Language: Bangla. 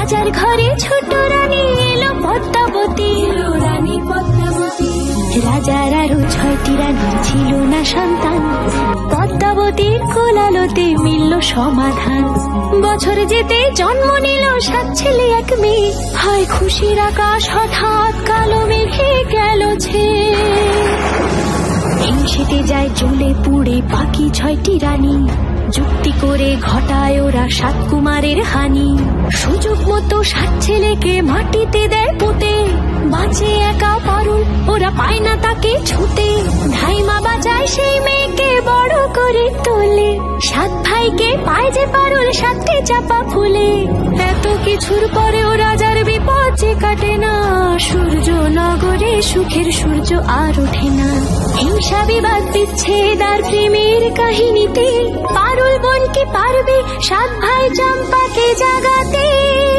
রাজার ঘরে ছোট রানী এলো পদ্মাবতী, রানী পদ্মাবতী। রাজার আরো 6টি রানী ছিল না সন্তান, পদ্মাবতীর কোলালোতে মিলল সমাধান। বছর যেতে জন্ম নিল 7 ছেলে 1 মেয়ে, হয় খুশির আকাশ হঠাৎ কালো মেঘে গেল ছেয়ে। হিংসেতে যায় জ্বলে পুড়ে বাকি 6টি রানী, যুক্তি করে ঘটায় ওরা 7 কুমারের হানি। সুযোগ মতো 7 ছেলেকে মাটিতে দেয় পুঁতে, বাঁচে একা পারুল, ওরা পায় না তাকে ছুতে। ধাইমা বাঁচায় সেই মেয়েকে বড় করে তোলে, 7 ভাইকে পায় যে পারুল 7টি চাপা ফুলে। এত কিছুর পরেও রাজার বিপদ যে কাটে না, সূর্য নগরে সুখের সূর্য আর ওঠে না। হিংসা বিবাদ বিচ্ছেদ আর প্রেমের কাহিনীতে পারুল বোন কি পারবে 7 ভাই চম্পাকে জাগাতে।